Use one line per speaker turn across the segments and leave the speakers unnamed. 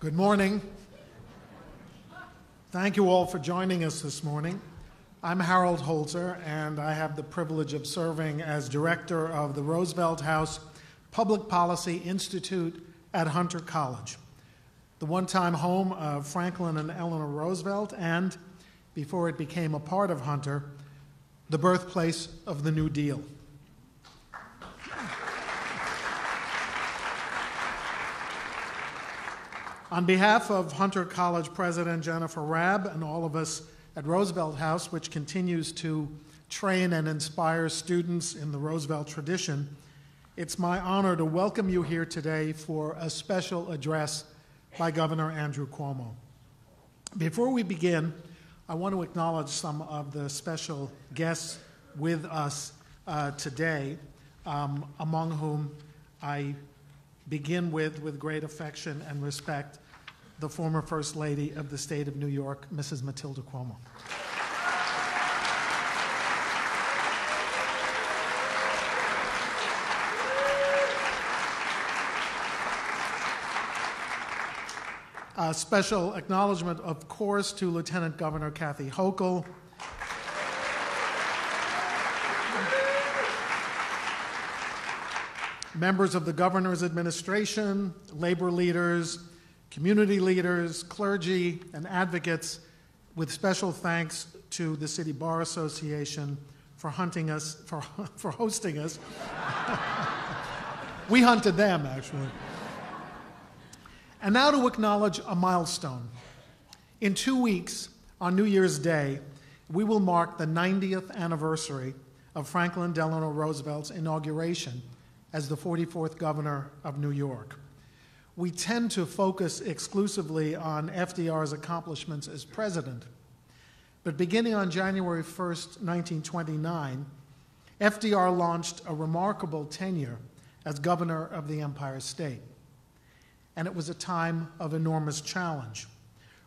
Good morning. Thank you all for joining us this morning. I'm Harold Holzer, and I have the privilege of serving as director of the Roosevelt House Public Policy Institute at Hunter College, the one-time home of Franklin and Eleanor Roosevelt, and, before it became a part of Hunter, the birthplace of the New Deal. On behalf of Hunter College President Jennifer Rabb and all of us at Roosevelt House, which continues to train and inspire students in the Roosevelt tradition, it's my honor to welcome you here today for a special address by Governor Andrew Cuomo. Before we begin, I want to acknowledge some of the special guests with us today, among whom I begin with great affection and respect, the former First Lady of the State of New York, Mrs. Matilda Cuomo. A special acknowledgement, of course, to Lieutenant Governor Kathy Hochul, members of the governor's administration, labor leaders, community leaders, clergy, and advocates, with special thanks to the City Bar Association for hosting us. We hunted them, actually. And now to acknowledge a milestone. In 2 weeks, on New Year's Day, we will mark the 90th anniversary of Franklin Delano Roosevelt's inauguration as the 44th governor of New York. We tend to focus exclusively on FDR's accomplishments as president, but beginning on January 1st, 1929, FDR launched a remarkable tenure as governor of the Empire State. And it was a time of enormous challenge.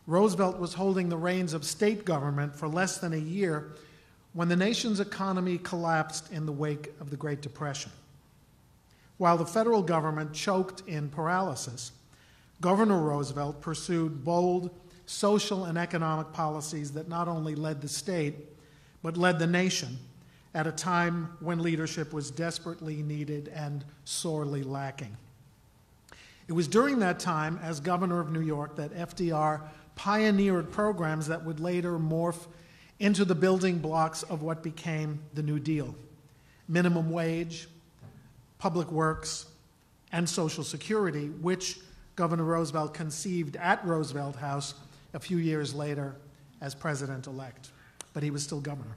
Roosevelt was holding the reins of state government for less than a year when the nation's economy collapsed in the wake of the Great Depression. While the federal government choked in paralysis, Governor Roosevelt pursued bold social and economic policies that not only led the state, but led the nation at a time when leadership was desperately needed and sorely lacking. It was during that time, as governor of New York, that FDR pioneered programs that would later morph into the building blocks of what became the New Deal: minimum wage, public works, and Social Security, which Governor Roosevelt conceived at Roosevelt House a few years later as president-elect, but he was still governor.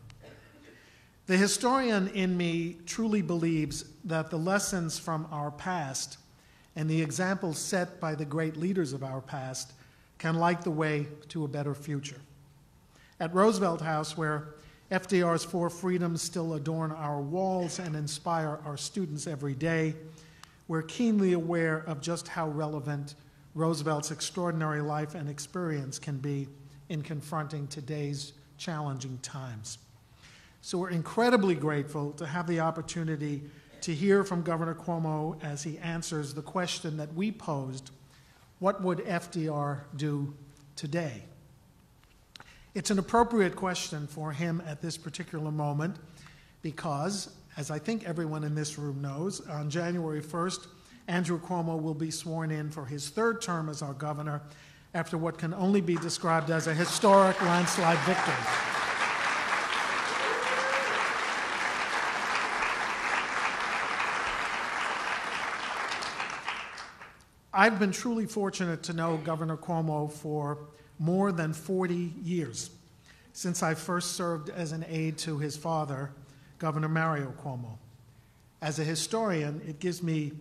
The historian in me truly believes that the lessons from our past and the examples set by the great leaders of our past can light the way to a better future. At Roosevelt House, where FDR's four freedoms still adorn our walls and inspire our students every day, we're keenly aware of just how relevant Roosevelt's extraordinary life and experience can be in confronting today's challenging times. So we're incredibly grateful to have the opportunity to hear from Governor Cuomo as he answers the question that we posed: what would FDR do today? It's an appropriate question for him at this particular moment because, as I think everyone in this room knows, on January 1st, Andrew Cuomo will be sworn in for his third term as our governor after what can only be described as a historic landslide victory. I've been truly fortunate to know Governor Cuomo for more than 40 years, since I first served as an aide to his father, Governor Mario Cuomo. As a historian, it gives me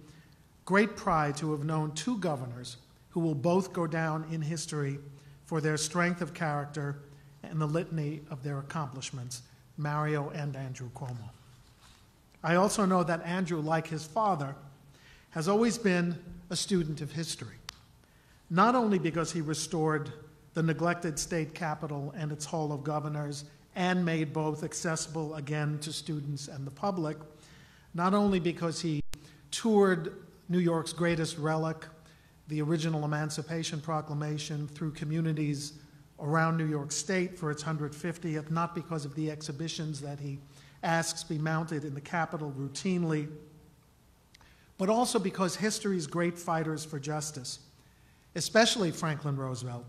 great pride to have known two governors who will both go down in history for their strength of character and the litany of their accomplishments, Mario and Andrew Cuomo. I also know that Andrew, like his father, has always been a student of history, not only because he restored the neglected state capitol and its Hall of Governors and made both accessible again to students and the public, not only because he toured New York's greatest relic, the original Emancipation Proclamation through communities around New York State for its 150th, not because of the exhibitions that he asks be mounted in the Capitol routinely, but also because history's great fighters for justice, especially Franklin Roosevelt,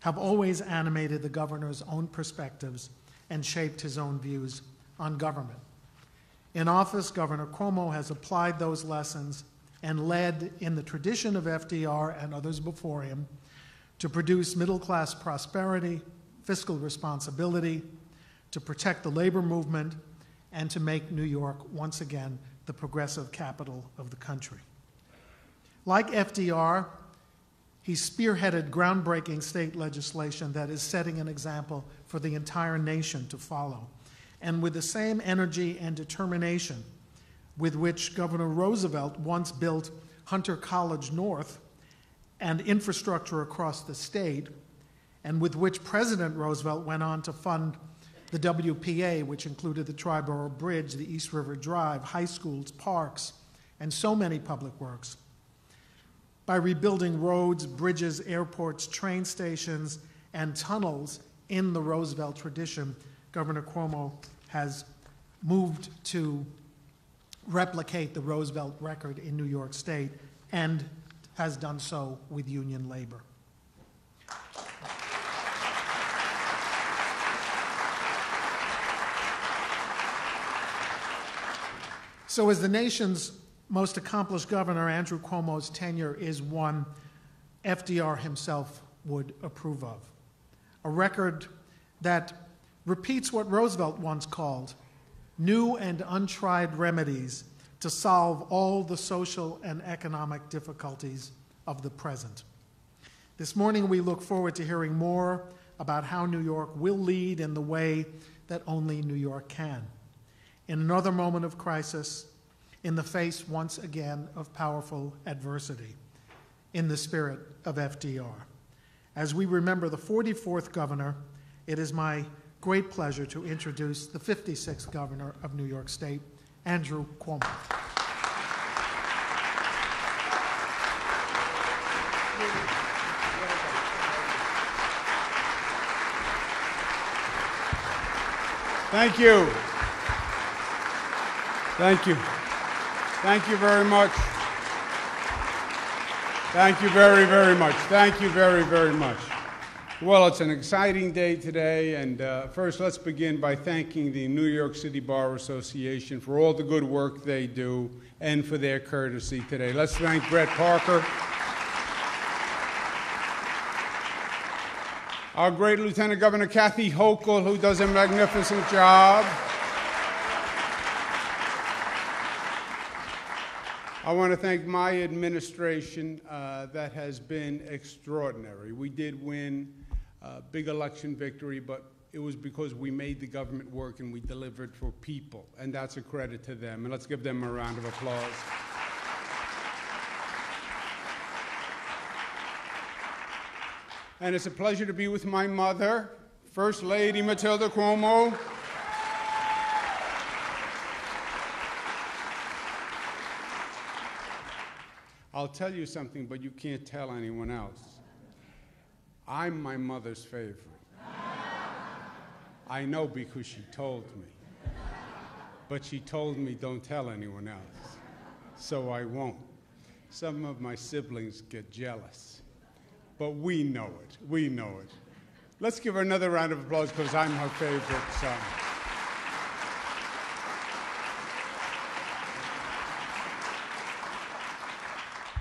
have always animated the governor's own perspectives and shaped his own views on government. In office, Governor Cuomo has applied those lessons and led, in the tradition of FDR and others before him, to produce middle-class prosperity, fiscal responsibility, to protect the labor movement, and to make New York once again the progressive capital of the country. Like FDR, he spearheaded groundbreaking state legislation that is setting an example for the entire nation to follow. And with the same energy and determination with which Governor Roosevelt once built Hunter College North and infrastructure across the state, and with which President Roosevelt went on to fund the WPA, which included the Triborough Bridge, the East River Drive, high schools, parks, and so many public works. By rebuilding roads, bridges, airports, train stations, and tunnels in the Roosevelt tradition, Governor Cuomo has moved to replicate the Roosevelt record in New York State and has done so with union labor. So as the nation's most accomplished governor, Andrew Cuomo's tenure is one FDR himself would approve of. A record that repeats what Roosevelt once called new and untried remedies to solve all the social and economic difficulties of the present. This morning we look forward to hearing more about how New York will lead in the way that only New York can. In another moment of crisis, in the face once again of powerful adversity, in the spirit of FDR. As we remember the 44th governor, it is my great pleasure to introduce the 56th governor of New York State, Andrew Cuomo.
Thank you. Thank you. Thank you very much. Thank you very, very much. Thank you very, very much. Well, it's an exciting day today, and first let's begin by thanking the New York City Bar Association for all the good work they do and for their courtesy today. Let's thank Brett Parker, our great Lieutenant Governor Kathy Hochul, who does a magnificent job. I want to thank my administration that has been extraordinary. We did win a big election victory, but it was because we made the government work and we delivered for people, and that's a credit to them. And let's give them a round of applause. And it's a pleasure to be with my mother, First Lady Matilda Cuomo. I'll tell you something, but you can't tell anyone else. I'm my mother's favorite. I know because she told me. But she told me don't tell anyone else. So I won't. Some of my siblings get jealous. But we know it. We know it. Let's give her another round of applause because I'm her favorite son.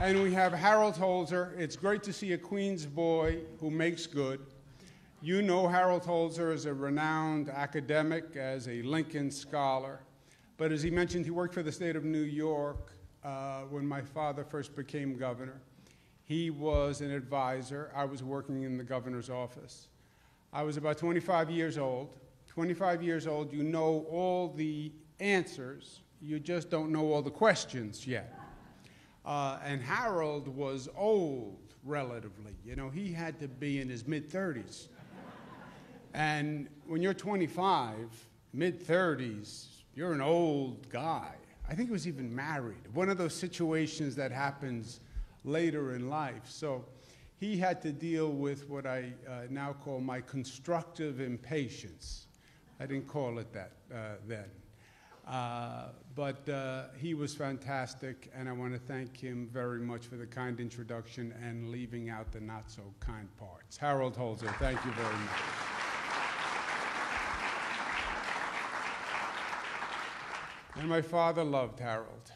And we have Harold Holzer. It's great to see a Queens boy who makes good. You know Harold Holzer as a renowned academic, as a Lincoln scholar. But as he mentioned, he worked for the state of New York when my father first became governor. He was an advisor. I was working in the governor's office. I was about 25 years old. 25 years old, you know all the answers. You just don't know all the questions yet. And Harold was old, relatively. You know, he had to be in his mid-30s. And when you're 25, mid-30s, you're an old guy. I think he was even married. One of those situations that happens later in life. So he had to deal with what I now call my constructive impatience. I didn't call it that then. But he was fantastic, and I want to thank him very much for the kind introduction and leaving out the not-so-kind parts. Harold Holzer, thank you very much. And my father loved Harold,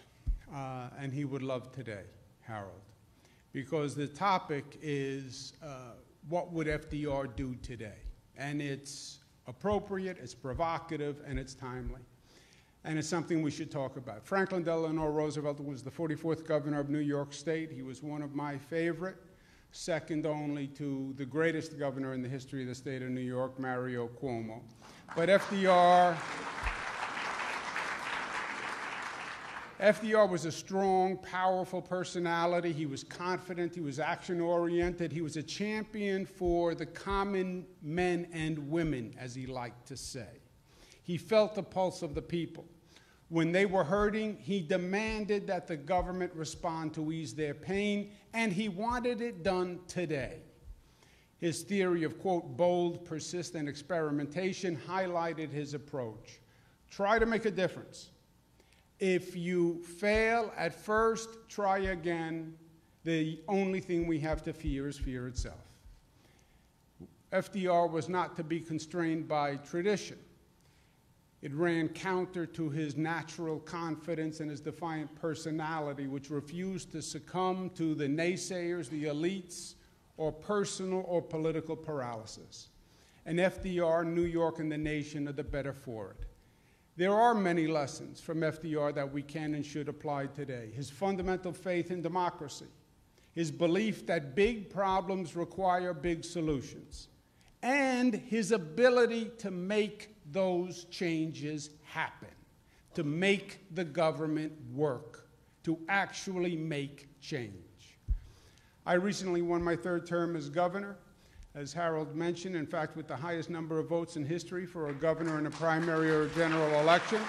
and he would love today, Harold, because the topic is what would FDR do today? And it's appropriate, it's provocative, and it's timely. And it's something we should talk about. Franklin Delano Roosevelt was the 44th governor of New York State. He was one of my favorite, second only to the greatest governor in the history of the state of New York, Mario Cuomo. But FDR was a strong, powerful personality. He was confident. He was action-oriented. He was a champion for the common men and women, as he liked to say. He felt the pulse of the people. When they were hurting, he demanded that the government respond to ease their pain, and he wanted it done today. His theory of, quote, bold, persistent experimentation highlighted his approach. Try to make a difference. If you fail at first, try again. The only thing we have to fear is fear itself. FDR was not to be constrained by tradition. It ran counter to his natural confidence and his defiant personality, which refused to succumb to the naysayers, the elites, or personal or political paralysis. And FDR, New York, and the nation are the better for it. There are many lessons from FDR that we can and should apply today. His fundamental faith in democracy, his belief that big problems require big solutions, and his ability to make those changes happen, to make the government work, to actually make change. I recently won my third term as governor, as Harold mentioned, in fact, with the highest number of votes in history for a governor in a primary or a general election.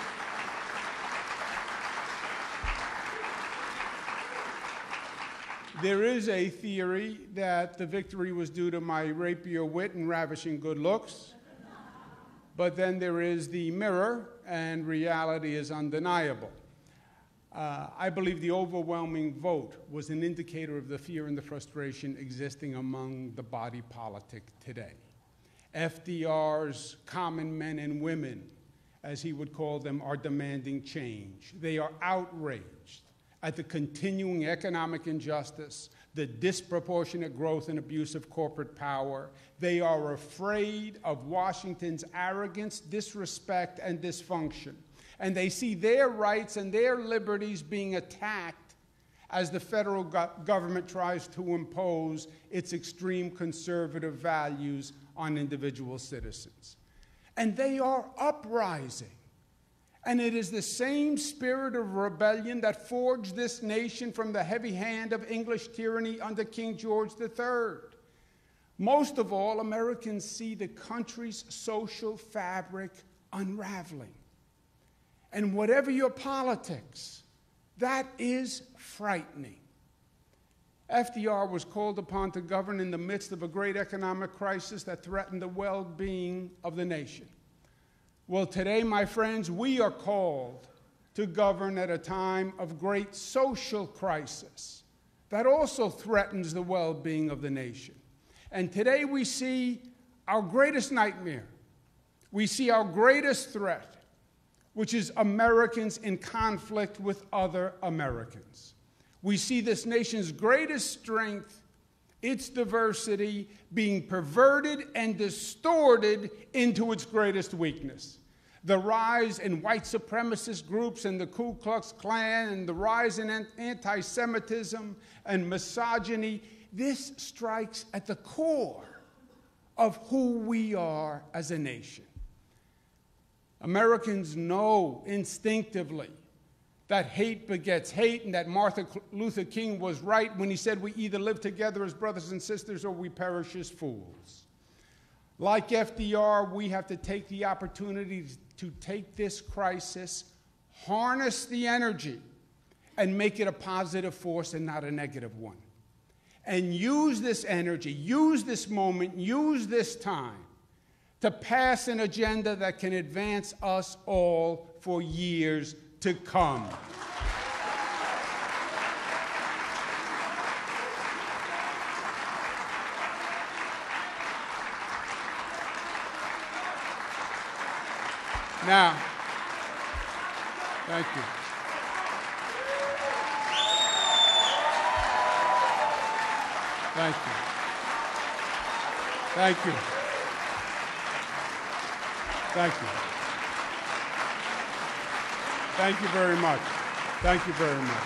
There is a theory that the victory was due to my rapier wit and ravishing good looks. But then there is the mirror, and reality is undeniable. I believe the overwhelming vote was an indicator of the fear and the frustration existing among the body politic today. FDR's common men and women, as he would call them, are demanding change. They are outraged at the continuing economic injustice, the disproportionate growth and abuse of corporate power. They are afraid of Washington's arrogance, disrespect, and dysfunction. And they see their rights and their liberties being attacked as the federal government tries to impose its extreme conservative values on individual citizens. And they are uprising. And it is the same spirit of rebellion that forged this nation from the heavy hand of English tyranny under King George III. Most of all, Americans see the country's social fabric unraveling. And whatever your politics, that is frightening. FDR was called upon to govern in the midst of a great economic crisis that threatened the well-being of the nation. Well, today, my friends, we are called to govern at a time of great social crisis that also threatens the well-being of the nation. And today we see our greatest nightmare. We see our greatest threat, which is Americans in conflict with other Americans. We see this nation's greatest strength, its diversity, being perverted and distorted into its greatest weakness. The rise in white supremacist groups and the Ku Klux Klan and the rise in anti-Semitism and misogyny, this strikes at the core of who we are as a nation. Americans know instinctively that hate begets hate, and that Martin Luther King was right when he said we either live together as brothers and sisters or we perish as fools. Like FDR, we have to take the opportunity to take this crisis, harness the energy, and make it a positive force and not a negative one. and use this energy, use this moment, use this time to pass an agenda that can advance us all for years to come. Now, thank you. Thank you. Thank you. Thank you. Thank you very much. Thank you very much.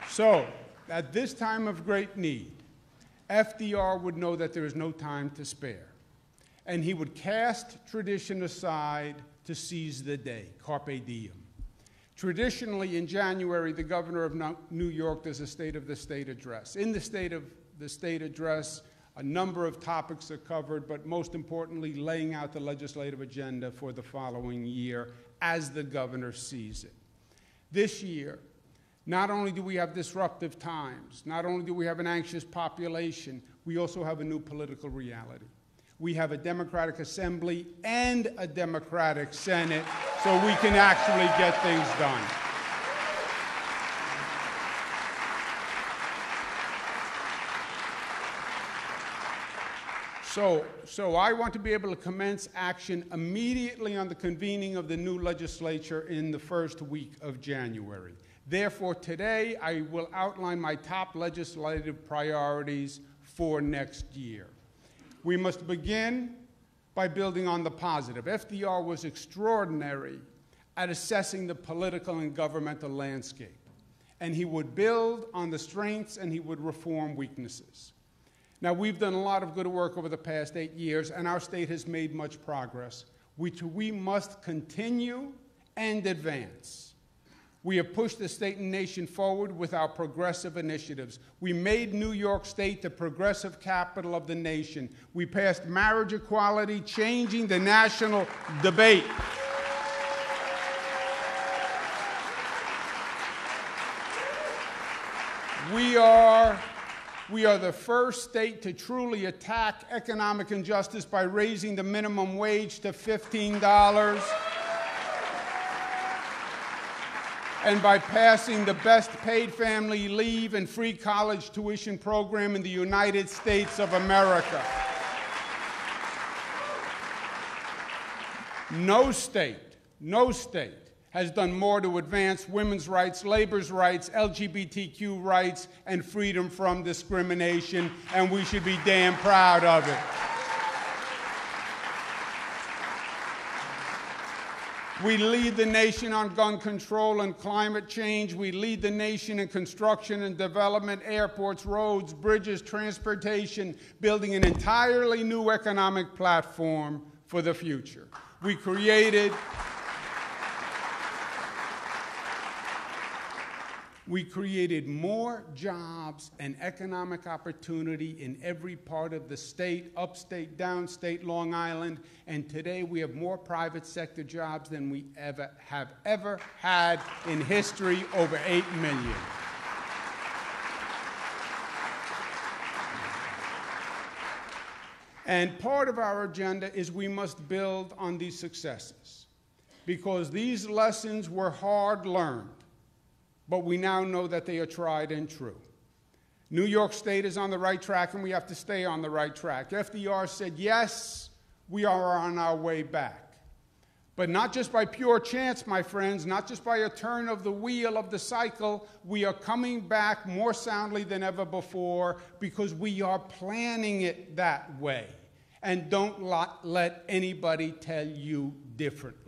So, at this time of great need, FDR would know that there is no time to spare. And he would cast tradition aside to seize the day, carpe diem. Traditionally, in January, the governor of New York does a State of the State address. In the State of the State address, a number of topics are covered, but most importantly, laying out the legislative agenda for the following year as the governor sees it. This year, not only do we have disruptive times, not only do we have an anxious population, we also have a new political reality. We have a Democratic Assembly and a Democratic Senate, so we can actually get things done. So I want to be able to commence action immediately on the convening of the new legislature in the first week of January. Therefore, today I will outline my top legislative priorities for next year. We must begin by building on the positive. FDR was extraordinary at assessing the political and governmental landscape, and he would build on the strengths and he would reform weaknesses. Now, we've done a lot of good work over the past 8 years, and our state has made much progress, which we must continue and advance. We have pushed the state and nation forward with our progressive initiatives. We made New York State the progressive capital of the nation. We passed marriage equality, changing the national debate. We are the first state to truly attack economic injustice by raising the minimum wage to $15. And by passing the best paid family leave and free college tuition program in the United States of America. No state has done more to advance women's rights, labor's rights, LGBTQ rights, and freedom from discrimination, and we should be damn proud of it. We lead the nation on gun control and climate change. We lead the nation in construction and development, airports, roads, bridges, transportation, building an entirely new economic platform for the future. We created more jobs and economic opportunity in every part of the state, upstate, downstate, Long Island, and today we have more private sector jobs than we have ever had in history, over 8 million. And part of our agenda is we must build on these successes, because these lessons were hard learned, but we now know that they are tried and true. New York State is on the right track, and we have to stay on the right track. FDR said, yes, we are on our way back. But not just by pure chance, my friends, not just by a turn of the wheel of the cycle, we are coming back more soundly than ever before because we are planning it that way. And don't let anybody tell you differently.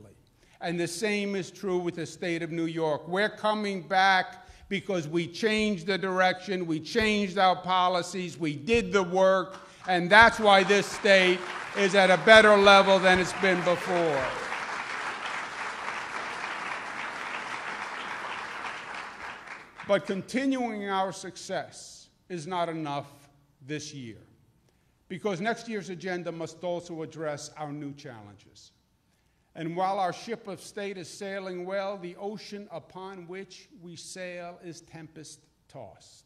And the same is true with the state of New York. We're coming back because we changed the direction, we changed our policies, we did the work, and that's why this state is at a better level than it's been before. But continuing our success is not enough this year, because next year's agenda must also address our new challenges. And while our ship of state is sailing well, the ocean upon which we sail is tempest-tossed. tossed.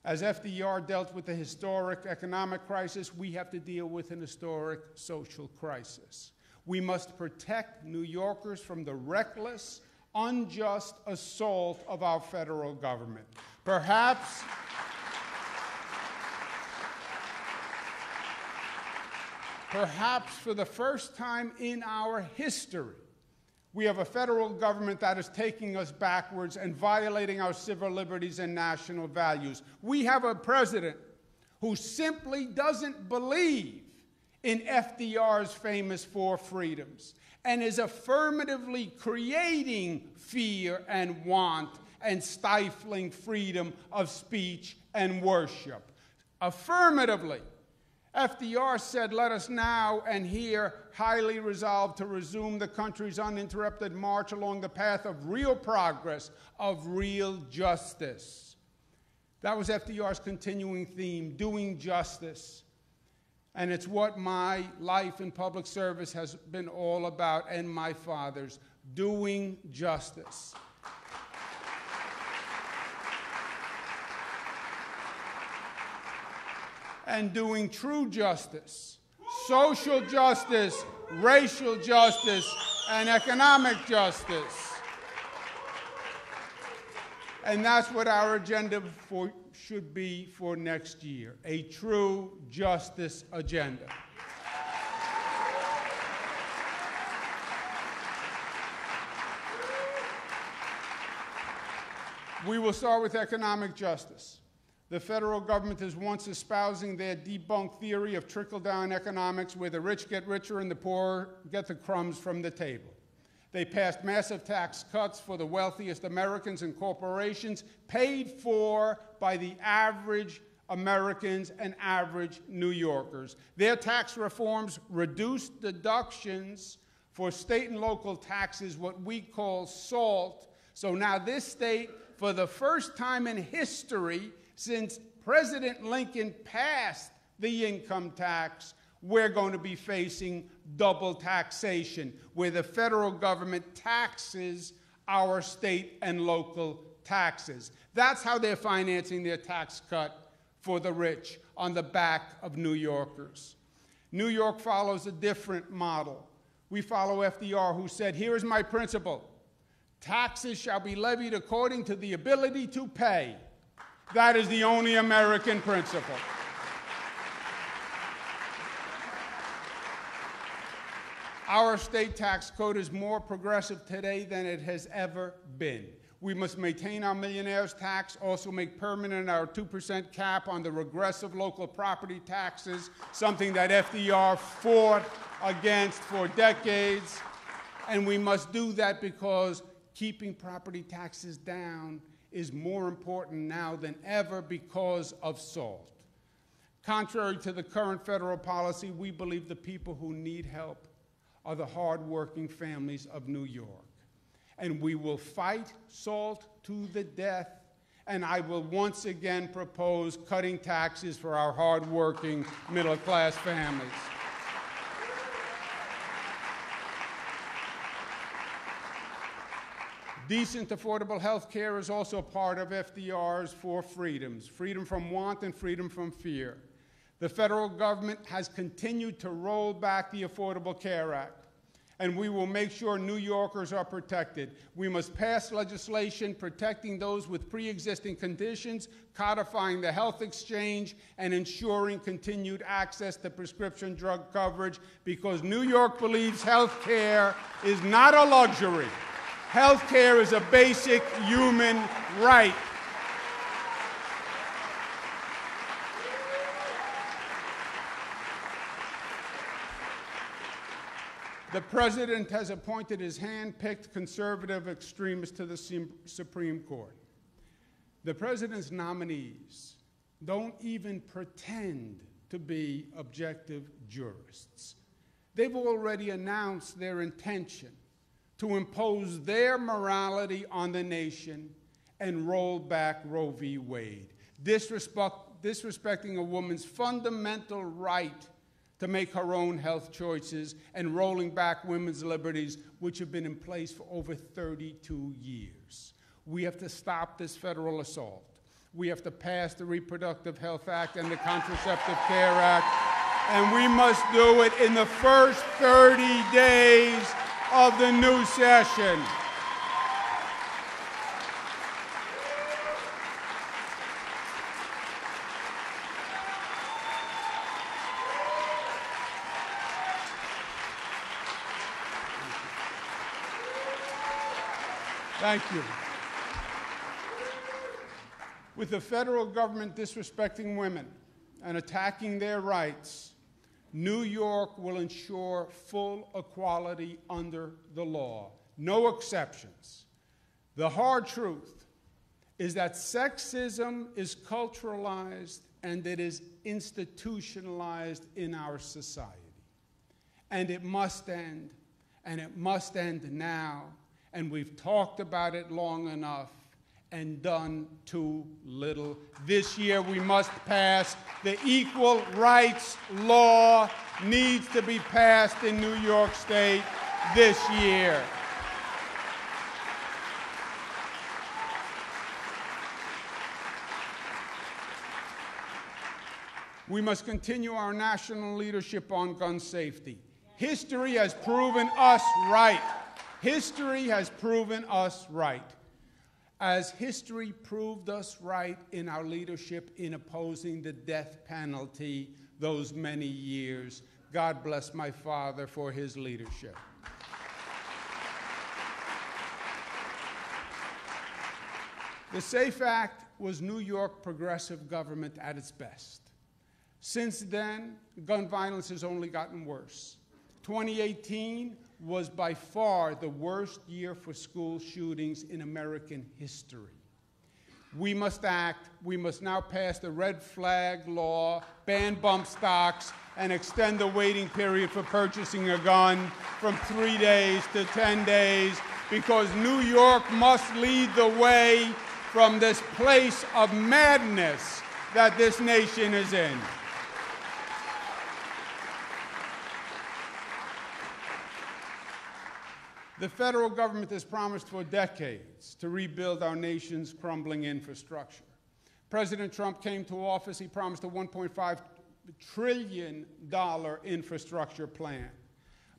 As FDR dealt with the historic economic crisis, we have to deal with an historic social crisis. We must protect New Yorkers from the reckless, unjust assault of our federal government. Perhaps for the first time in our history, we have a federal government that is taking us backwards and violating our civil liberties and national values. We have a president who simply doesn't believe in FDR's famous four freedoms and is affirmatively creating fear and want and stifling freedom of speech and worship. Affirmatively. FDR said, "Let us now and here highly resolve to resume the country's uninterrupted march along the path of real progress, of real justice." That was FDR's continuing theme, doing justice. And it's what my life in public service has been all about, and my father's, doing justice. And doing true justice, social justice, racial justice, and economic justice. And that's what our agenda should be for next year, a true justice agenda. We will start with economic justice. The federal government is once espousing their debunked theory of trickle-down economics, where the rich get richer and the poor get the crumbs from the table. They passed massive tax cuts for the wealthiest Americans and corporations, paid for by the average Americans and average New Yorkers. Their tax reforms reduced deductions for state and local taxes, what we call SALT. So now this state, for the first time in history, since President Lincoln passed the income tax, we're going to be facing double taxation, where the federal government taxes our state and local taxes. That's how they're financing their tax cut for the rich, on the back of New Yorkers. New York follows a different model. We follow FDR, who said, "Here is my principle. Taxes shall be levied according to the ability to pay." That is the only American principle. Our state tax code is more progressive today than it has ever been. We must maintain our millionaires' tax, also make permanent our 2% cap on the regressive local property taxes, something that FDR fought against for decades. And we must do that because keeping property taxes down is more important now than ever because of SALT. Contrary to the current federal policy, we believe the people who need help are the hardworking families of New York. And we will fight SALT to the death, and I will once again propose cutting taxes for our hardworking middle-class families. Decent, affordable health care is also part of FDR's four freedoms: freedom from want and freedom from fear. The federal government has continued to roll back the Affordable Care Act, and we will make sure New Yorkers are protected. We must pass legislation protecting those with pre-existing conditions, codifying the health exchange, and ensuring continued access to prescription drug coverage, because New York believes health care is not a luxury. Health care is a basic human right. The president has appointed his hand-picked conservative extremists to the Supreme Court. The president's nominees don't even pretend to be objective jurists. They've already announced their intention to impose their morality on the nation and roll back Roe v. Wade, disrespecting a woman's fundamental right to make her own health choices and rolling back women's liberties, which have been in place for over 32 years. We have to stop this federal assault. We have to pass the Reproductive Health Act and the Contraceptive Care Act, and we must do it in the first 30 days of the new session. Thank you. With the federal government disrespecting women and attacking their rights, New York will ensure full equality under the law, no exceptions. The hard truth is that sexism is culturalized and it is institutionalized in our society. And it must end, and it must end now. And we've talked about it long enough and done too little. This year we must pass the equal rights law, needs to be passed in New York State this year. We must continue our national leadership on gun safety. History has proven us right. History has proven us right. As history proved us right in our leadership in opposing the death penalty those many years. God bless my father for his leadership. The SAFE Act was New York progressive government at its best. Since then, gun violence has only gotten worse. 2018 was by far the worst year for school shootings in American history. We must act. We must now pass the red flag law, ban bump stocks, and extend the waiting period for purchasing a gun from 3 days to 10 days, because New York must lead the way from this place of madness that this nation is in. The federal government has promised for decades to rebuild our nation's crumbling infrastructure. President Trump came to office, he promised a $1.5 trillion infrastructure plan,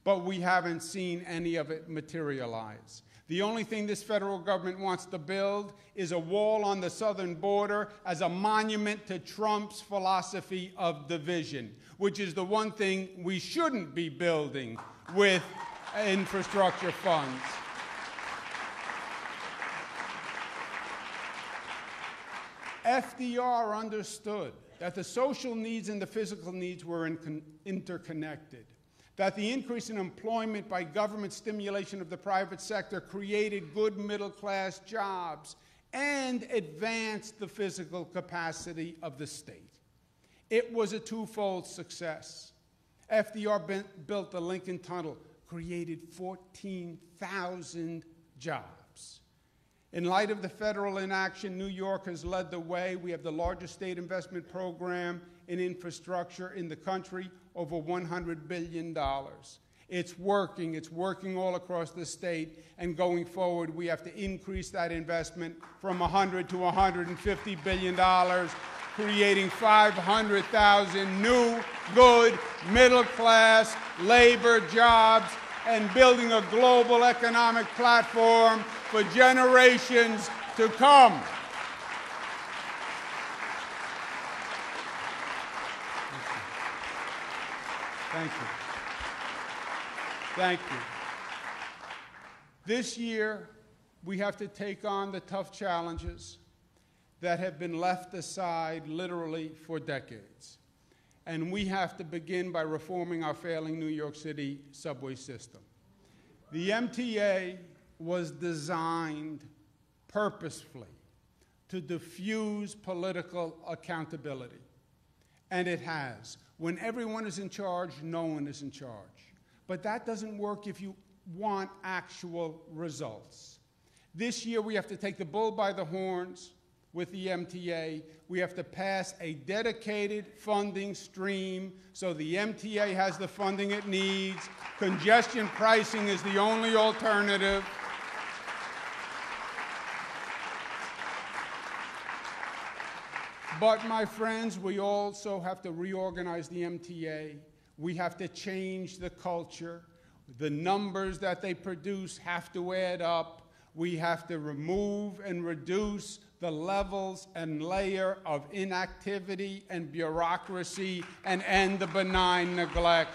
but we haven't seen any of it materialize. The only thing this federal government wants to build is a wall on the southern border as a monument to Trump's philosophy of division, which is the one thing we shouldn't be building with infrastructure funds. FDR understood that the social needs and the physical needs were interconnected, that the increase in employment by government stimulation of the private sector created good middle-class jobs and advanced the physical capacity of the state. It was a twofold success. FDR built the Lincoln Tunnel, created 14,000 jobs. In light of the federal inaction, New York has led the way. We have the largest state investment program in infrastructure in the country, over $100 billion. It's working all across the state, and going forward, we have to increase that investment from $100 to $150 billion, creating 500,000 new, good, middle-class labor jobs, and building a global economic platform for generations to come. Thank you. Thank you. This year, we have to take on the tough challenges that have been left aside literally for decades. And we have to begin by reforming our failing New York City subway system. The MTA was designed purposefully to diffuse political accountability. And it has. When everyone is in charge, no one is in charge. But that doesn't work if you want actual results. This year, we have to take the bull by the horns with the MTA. We have to pass a dedicated funding stream so the MTA has the funding it needs. Congestion pricing is the only alternative. But, my friends, we also have to reorganize the MTA. We have to change the culture. The numbers that they produce have to add up. We have to remove and reduce the levels and layer of inactivity and bureaucracy and end the benign neglect.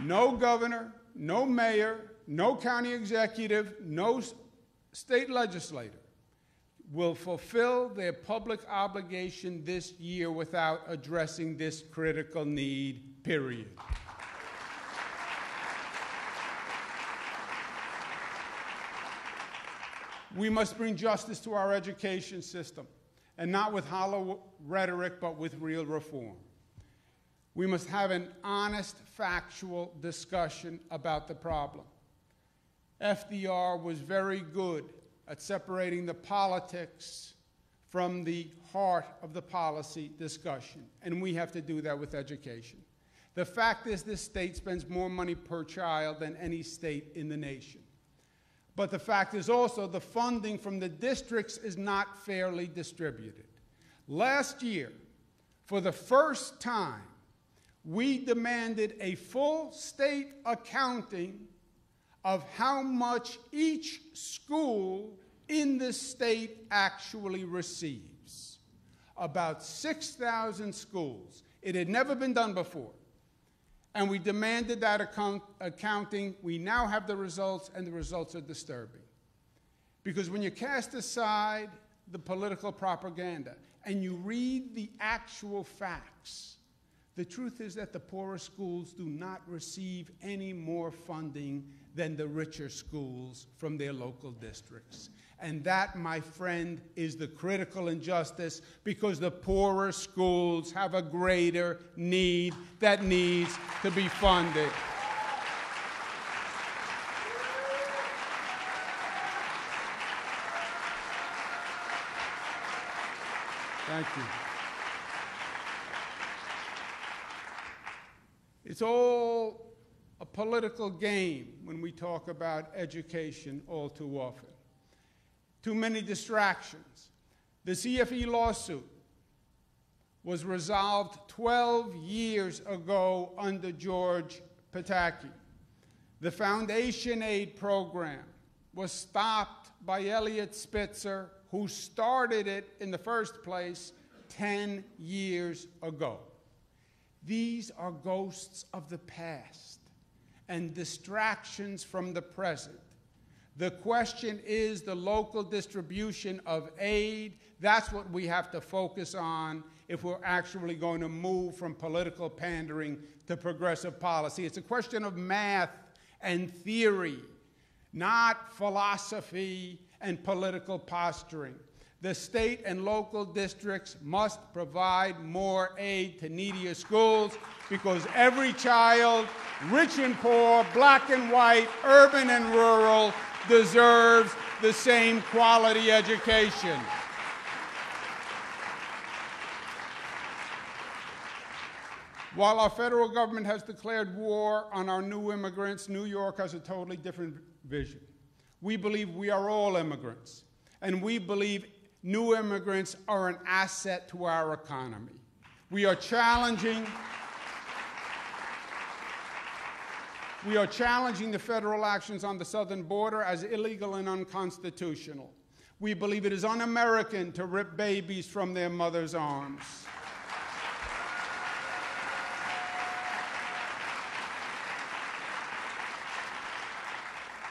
No governor, no mayor, no county executive, no state legislator will fulfill their public obligation this year without addressing this critical need, period. We must bring justice to our education system, and not with hollow rhetoric, but with real reform. We must have an honest, factual discussion about the problem. FDR was very good at separating the politics from the heart of the policy discussion, and we have to do that with education. The fact is, this state spends more money per child than any state in the nation. But the fact is also the funding from the districts is not fairly distributed. Last year, for the first time, we demanded a full state accounting of how much each school in the state actually receives. About 6,000 schools. It had never been done before. And we demanded that accounting. We now have the results, and the results are disturbing. Because when you cast aside the political propaganda and you read the actual facts, the truth is that the poorer schools do not receive any more funding than the richer schools from their local districts. And that, my friend, is the critical injustice, because the poorer schools have a greater need that needs to be funded. Thank you. It's all a political game when we talk about education all too often. Too many distractions. The CFE lawsuit was resolved 12 years ago under George Pataki. The foundation aid program was stopped by Eliot Spitzer, who started it in the first place 10 years ago. These are ghosts of the past and distractions from the present. The question is the local distribution of aid. That's what we have to focus on if we're actually going to move from political pandering to progressive policy. It's a question of math and theory, not philosophy and political posturing. The state and local districts must provide more aid to needier schools, because every child, rich and poor, black and white, urban and rural, deserves the same quality education. While our federal government has declared war on our new immigrants, New York has a totally different vision. We believe we are all immigrants, and we believe new immigrants are an asset to our economy. We are challenging the federal actions on the southern border as illegal and unconstitutional. We believe it is un-American to rip babies from their mother's arms.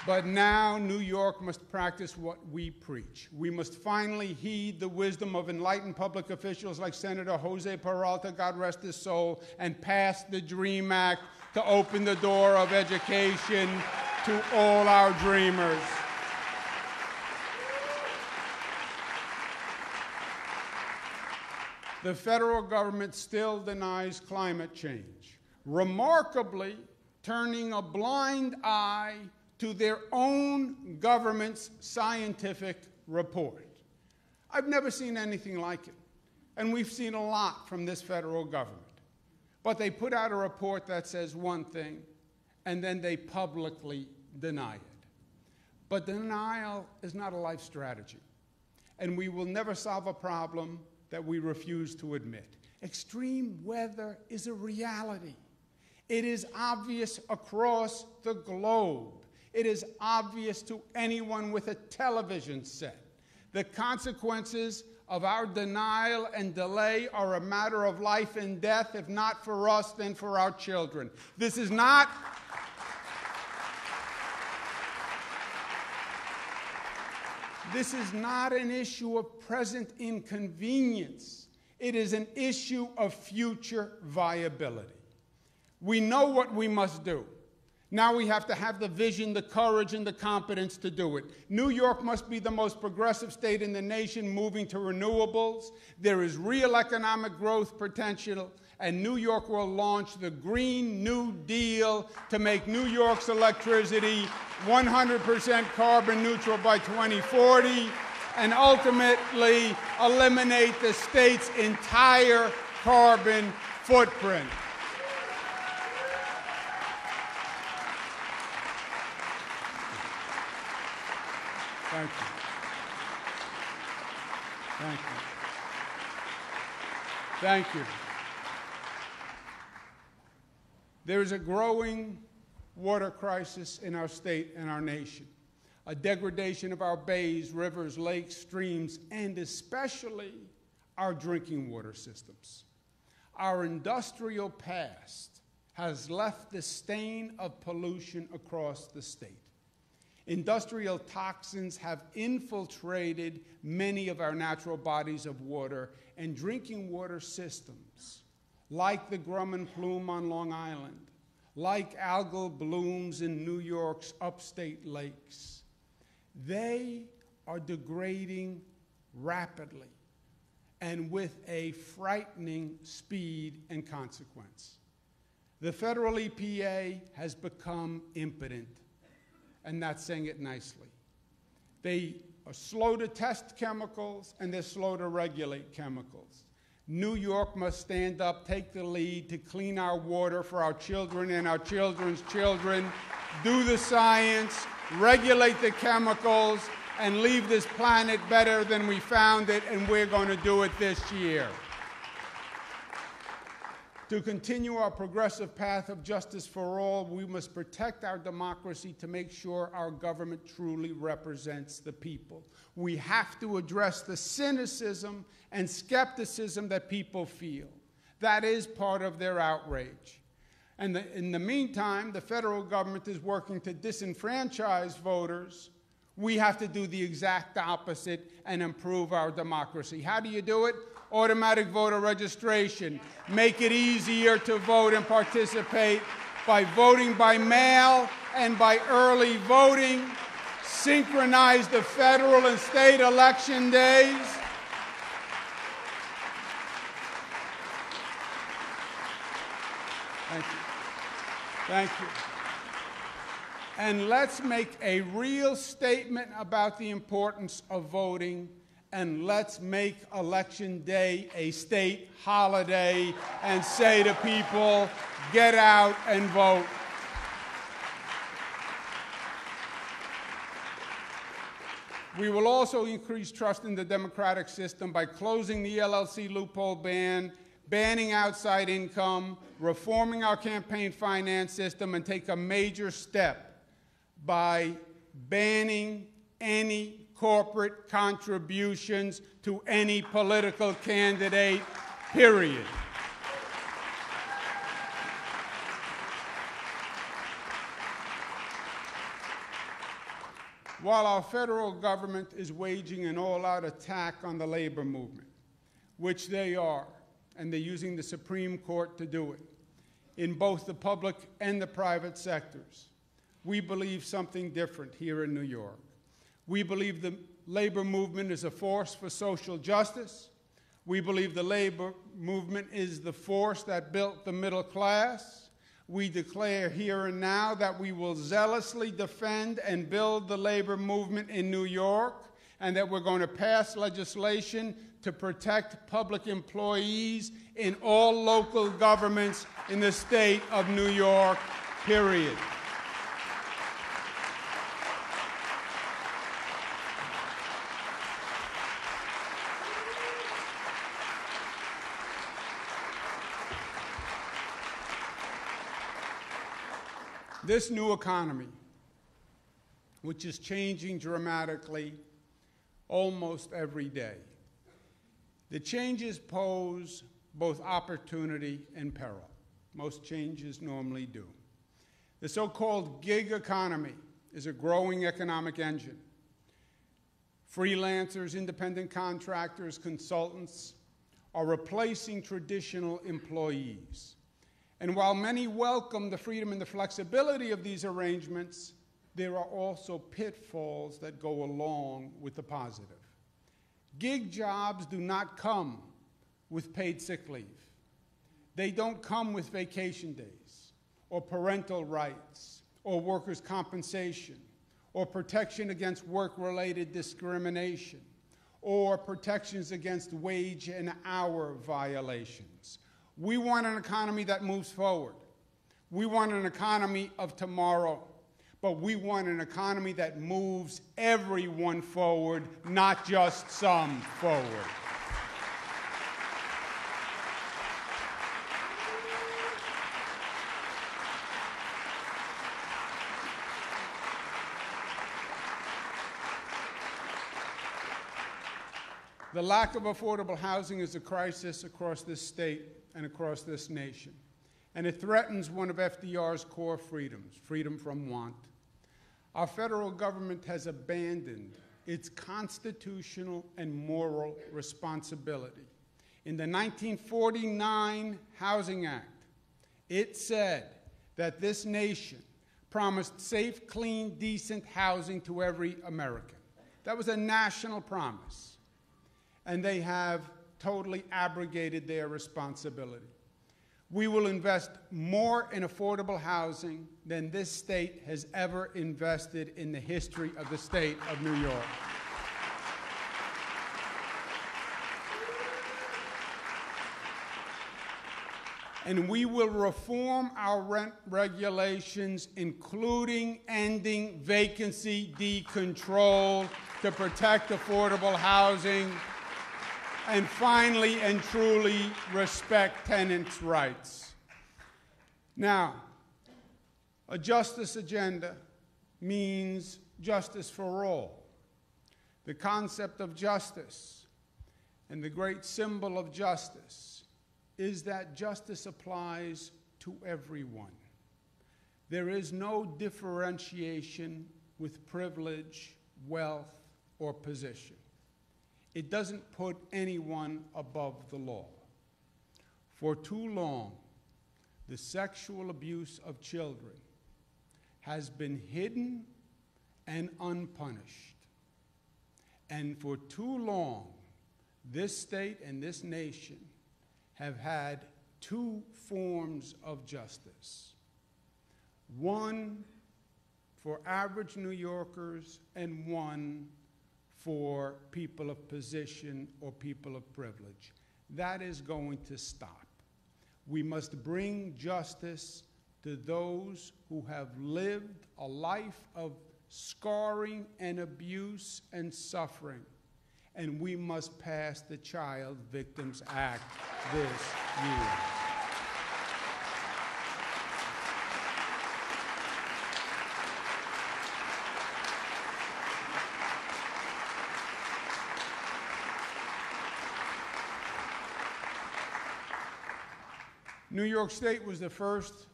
But now New York must practice what we preach. We must finally heed the wisdom of enlightened public officials like Senator Jose Peralta, God rest his soul, and pass the DREAM Act to open the door of education to all our dreamers. The federal government still denies climate change, remarkably turning a blind eye to their own government's scientific report. I've never seen anything like it, and we've seen a lot from this federal government. But they put out a report that says one thing, and then they publicly deny it. But denial is not a life strategy. And we will never solve a problem that we refuse to admit. Extreme weather is a reality. It is obvious across the globe. It is obvious to anyone with a television set. The consequences of our denial and delay are a matter of life and death, if not for us, then for our children. This is not an issue of present inconvenience. It is an issue of future viability. We know what we must do. Now we have to have the vision, the courage, and the competence to do it. New York must be the most progressive state in the nation, moving to renewables. There is real economic growth potential, and New York will launch the Green New Deal to make New York's electricity 100% carbon neutral by 2040, and ultimately eliminate the state's entire carbon footprint. Thank you. Thank you. Thank you. There is a growing water crisis in our state and our nation, a degradation of our bays, rivers, lakes, streams, and especially our drinking water systems. Our industrial past has left the stain of pollution across the state. Industrial toxins have infiltrated many of our natural bodies of water, and drinking water systems, like the Grumman Plume on Long Island, like algal blooms in New York's upstate lakes, they are degrading rapidly and with a frightening speed and consequence. The federal EPA has become impotent, and that's saying it nicely. They are slow to test chemicals, and they're slow to regulate chemicals. New York must stand up, take the lead to clean our water for our children and our children's children, do the science, regulate the chemicals, and leave this planet better than we found it, and we're going to do it this year. To continue our progressive path of justice for all, we must protect our democracy to make sure our government truly represents the people. We have to address the cynicism and skepticism that people feel. That is part of their outrage. And in the meantime, the federal government is working to disenfranchise voters. We have to do the exact opposite and improve our democracy. How do you do it? Automatic voter registration. Make it easier to vote and participate by voting by mail and by early voting. Synchronize the federal and state election days. Thank you. Thank you. And let's make a real statement about the importance of voting, and let's make Election Day a state holiday and say to people, get out and vote. We will also increase trust in the democratic system by closing the LLC loophole ban, banning outside income, reforming our campaign finance system, and take a major step by banning any corporate contributions to any political candidate, period. While our federal government is waging an all-out attack on the labor movement, which they are, and they're using the Supreme Court to do it, in both the public and the private sectors, we believe something different here in New York. We believe the labor movement is a force for social justice. We believe the labor movement is the force that built the middle class. We declare here and now that we will zealously defend and build the labor movement in New York, and that we're going to pass legislation to protect public employees in all local governments in the state of New York, period. This new economy, which is changing dramatically almost every day, the changes pose both opportunity and peril. Most changes normally do. The so-called gig economy is a growing economic engine. Freelancers, independent contractors, consultants are replacing traditional employees. And while many welcome the freedom and the flexibility of these arrangements, there are also pitfalls that go along with the positive. Gig jobs do not come with paid sick leave. They don't come with vacation days, or parental rights, or workers' compensation, or protection against work-related discrimination, or protections against wage and hour violations. We want an economy that moves forward. We want an economy of tomorrow, but we want an economy that moves everyone forward, not just some forward. The lack of affordable housing is a crisis across this state and across this nation, and it threatens one of FDR's core freedoms, freedom from want. Our federal government has abandoned its constitutional and moral responsibility. In the 1949 Housing Act, it said that this nation promised safe, clean, decent housing to every American. That was a national promise. And they have totally abrogated their responsibility. We will invest more in affordable housing than this state has ever invested in the history of the state of New York. And we will reform our rent regulations, including ending vacancy decontrol to protect affordable housing, and finally and truly respect tenants' rights. Now, a justice agenda means justice for all. The concept of justice and the great symbol of justice is that justice applies to everyone. There is no differentiation with privilege, wealth, or position. It doesn't put anyone above the law. For too long, the sexual abuse of children has been hidden and unpunished. And for too long, this state and this nation have had two forms of justice. One for average New Yorkers and one for people of position or people of privilege. That is going to stop. We must bring justice to those who have lived a life of scarring and abuse and suffering. And we must pass the Child Victims Act this year. New York State was the first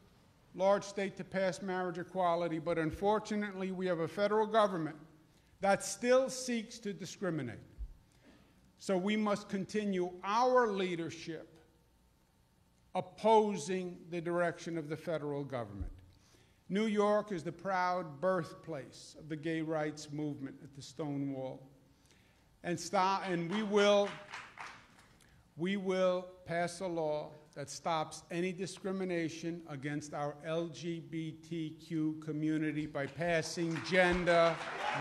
large state to pass marriage equality, but unfortunately we have a federal government that still seeks to discriminate. So we must continue our leadership opposing the direction of the federal government. New York is the proud birthplace of the gay rights movement at the Stonewall. And we will pass a law that stops any discrimination against our LGBTQ community by passing gender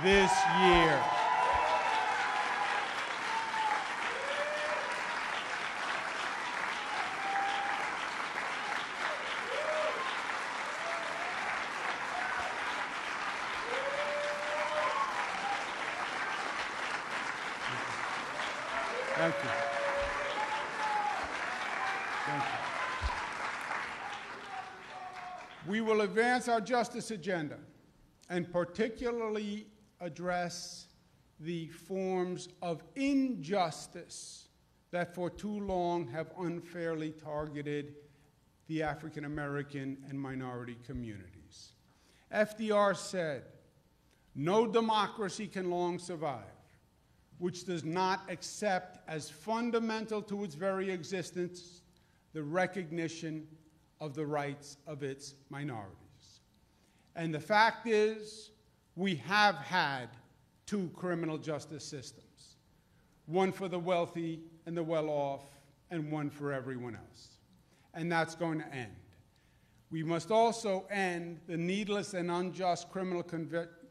this year. Thank you. Thank you. We will advance our justice agenda and particularly address the forms of injustice that for too long have unfairly targeted the African American and minority communities. FDR said, "No democracy can long survive which does not accept as fundamental to its very existence the recognition of the rights of its minorities." And the fact is, we have had two criminal justice systems, one for the wealthy and the well-off, and one for everyone else. And that's going to end. We must also end the needless and unjust criminal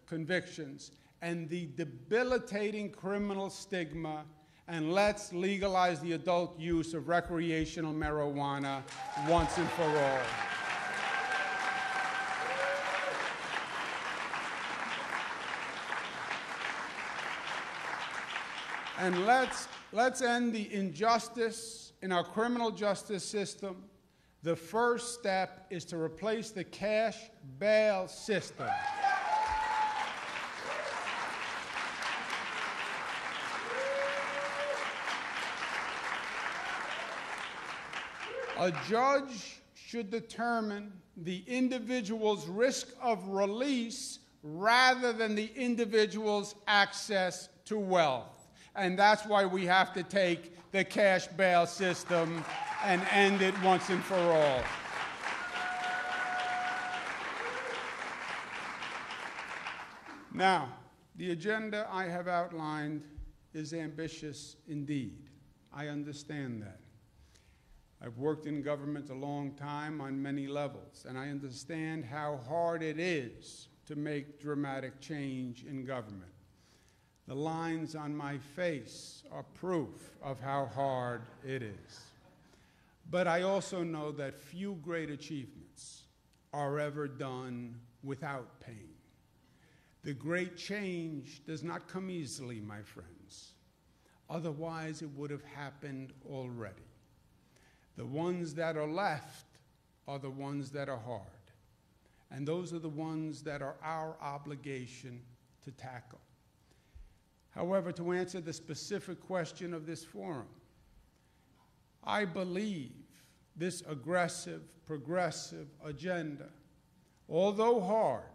convictions and the debilitating criminal stigma, and let's legalize the adult use of recreational marijuana once and for all. And let's end the injustice in our criminal justice system. The first step is to replace the cash bail system. A judge should determine the individual's risk of release rather than the individual's access to wealth. And that's why we have to take the cash bail system and end it once and for all. Now, the agenda I have outlined is ambitious indeed. I understand that. I've worked in government a long time on many levels, and I understand how hard it is to make dramatic change in government. The lines on my face are proof of how hard it is. But I also know that few great achievements are ever done without pain. The great change does not come easily, my friends. Otherwise, it would have happened already. The ones that are left are the ones that are hard. And those are the ones that are our obligation to tackle. However, to answer the specific question of this forum, I believe this aggressive, progressive agenda, although hard,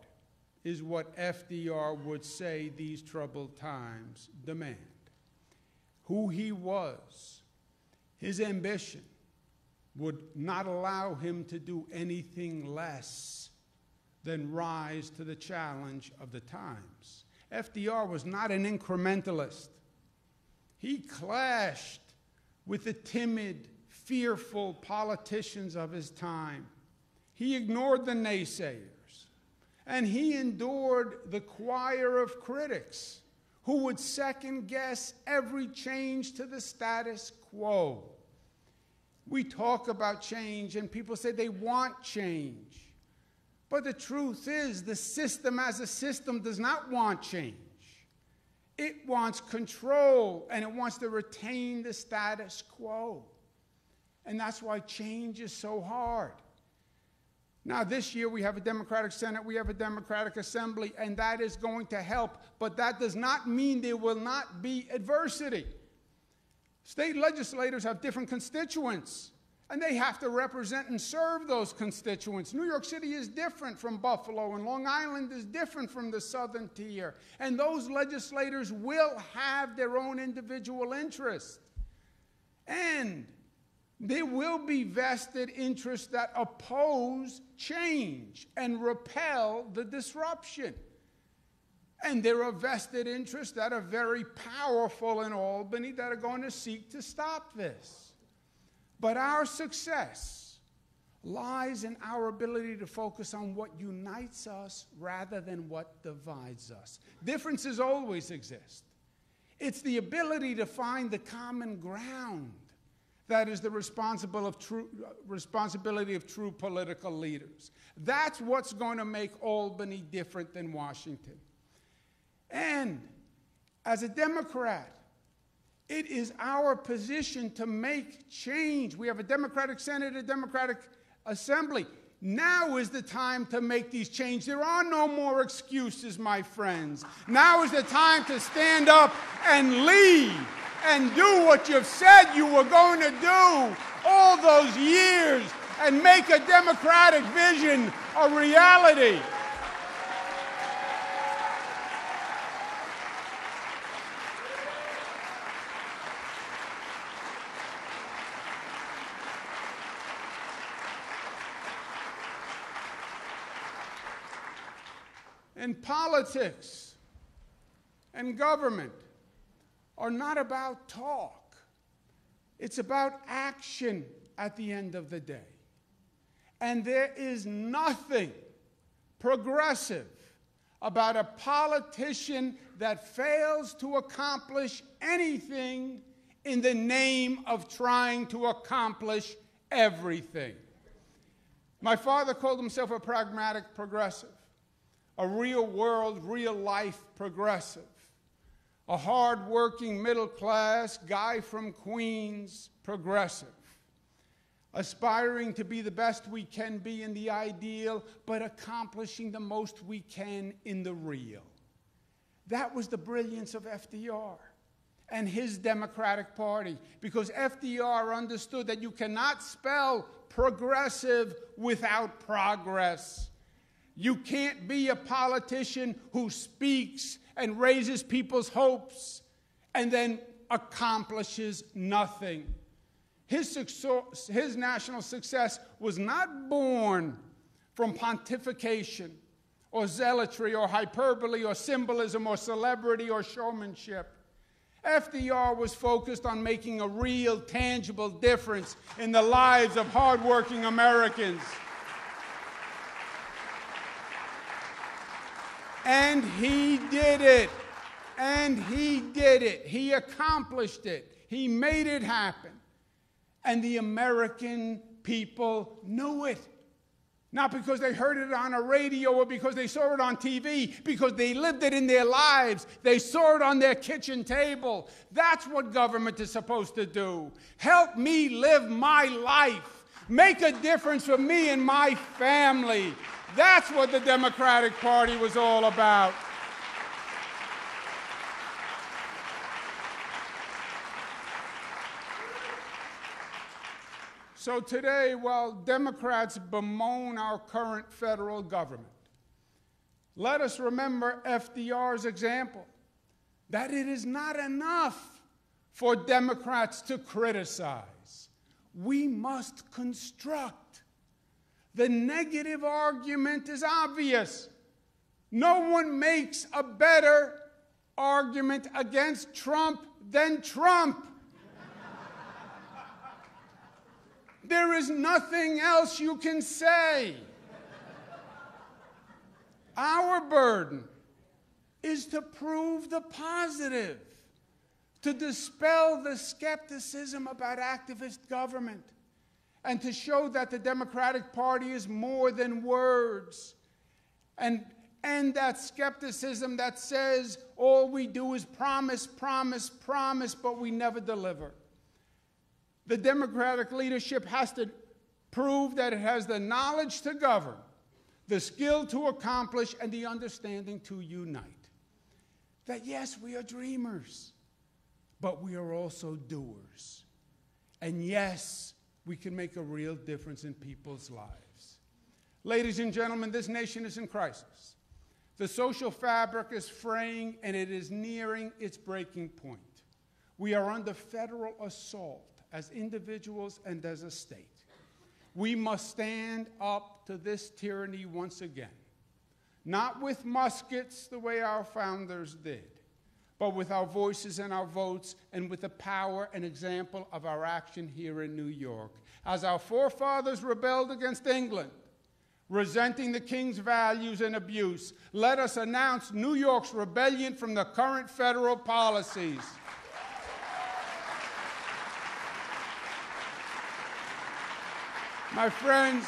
is what FDR would say these troubled times demand. Who he was, his ambition, would not allow him to do anything less than rise to the challenge of the times. FDR was not an incrementalist. He clashed with the timid, fearful politicians of his time. He ignored the naysayers, and he endured the choir of critics who would second-guess every change to the status quo. We talk about change, and people say they want change. But the truth is, the system as a system does not want change. It wants control, and it wants to retain the status quo. And that's why change is so hard. Now, this year we have a Democratic Senate, we have a Democratic Assembly, and that is going to help. But that does not mean there will not be adversity. State legislators have different constituents, and they have to represent and serve those constituents. New York City is different from Buffalo, and Long Island is different from the Southern Tier. And those legislators will have their own individual interests. And there will be vested interests that oppose change and repel the disruption. And there are vested interests that are very powerful in Albany that are going to seek to stop this. But our success lies in our ability to focus on what unites us rather than what divides us. Differences always exist. It's the ability to find the common ground that is the responsibility of true political leaders. That's what's going to make Albany different than Washington. And as a Democrat, it is our position to make change. We have a Democratic Senate, a Democratic Assembly. Now is the time to make these changes. There are no more excuses, my friends. Now is the time to stand up and lead and do what you've said you were going to do all those years and make a democratic vision a reality. And politics and government are not about talk. It's about action at the end of the day. And there is nothing progressive about a politician that fails to accomplish anything in the name of trying to accomplish everything. My father called himself a pragmatic progressive, a real-world, real-life progressive, a hard-working, middle-class guy from Queens progressive, aspiring to be the best we can be in the ideal, but accomplishing the most we can in the real. That was the brilliance of FDR and his Democratic Party, because FDR understood that you cannot spell progressive without progress. You can't be a politician who speaks and raises people's hopes and then accomplishes nothing. His national success was not born from pontification or zealotry or hyperbole or symbolism or celebrity or showmanship. FDR was focused on making a real, tangible difference in the lives of hardworking Americans. And he did it. And he did it. He accomplished it. He made it happen. And the American people knew it. Not because they heard it on a radio or because they saw it on TV, because they lived it in their lives. They saw it on their kitchen table. That's what government is supposed to do. Help me live my life. Make a difference for me and my family. That's what the Democratic Party was all about. So today, while Democrats bemoan our current federal government, let us remember FDR's example, that it is not enough for Democrats to criticize. We must construct. The negative argument is obvious. No one makes a better argument against Trump than Trump. There is nothing else you can say. Our burden is to prove the positive, to dispel the skepticism about activist government, and to show that the Democratic Party is more than words, and that skepticism that says all we do is promise, promise, promise, but we never deliver. The Democratic leadership has to prove that it has the knowledge to govern, the skill to accomplish, and the understanding to unite. That yes, we are dreamers, but we are also doers. And yes, we can make a real difference in people's lives. Ladies and gentlemen, this nation is in crisis. The social fabric is fraying, and it is nearing its breaking point. We are under federal assault as individuals and as a state. We must stand up to this tyranny once again, not with muskets the way our founders did, but with our voices and our votes, and with the power and example of our action here in New York. As our forefathers rebelled against England, resenting the king's values and abuse, let us announce New York's rebellion from the current federal policies. My friends,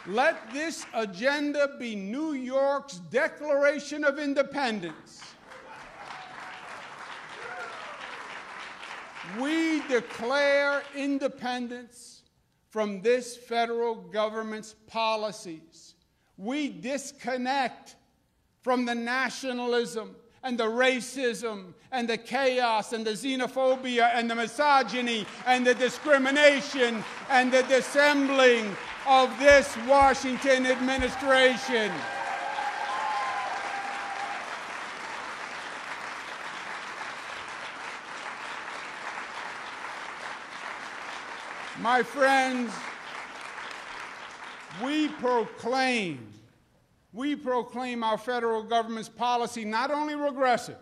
let this agenda be New York's Declaration of Independence. We declare independence from this federal government's policies. We disconnect from the nationalism and the racism and the chaos and the xenophobia and the misogyny and the discrimination and the dissembling of this Washington administration. My friends, we proclaim our federal government's policy not only regressive,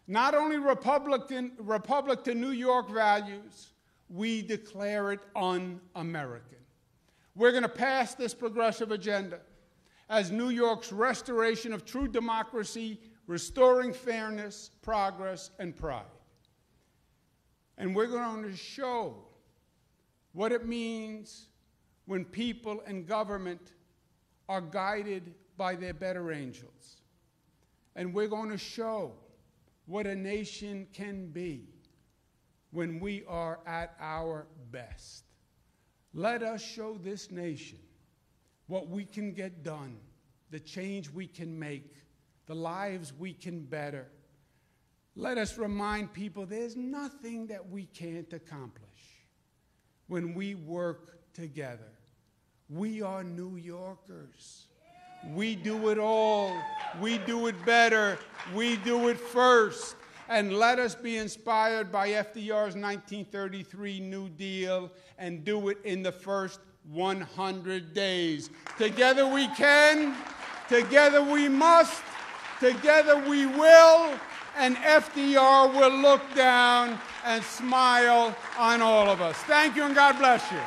not only Republic to New York values, we declare it un-American. We're going to pass this progressive agenda as New York's restoration of true democracy, restoring fairness, progress, and pride. And we're going to show what it means when people and government are guided by their better angels. And we're going to show what a nation can be when we are at our best. Let us show this nation what we can get done, the change we can make, the lives we can better. Let us remind people there's nothing that we can't accomplish when we work together. We are New Yorkers. We do it all. We do it better. We do it first. And let us be inspired by FDR's 1933 New Deal and do it in the first 100 days. Together we can, together we must, together we will, and FDR will look down and smile on all of us. Thank you and God bless you.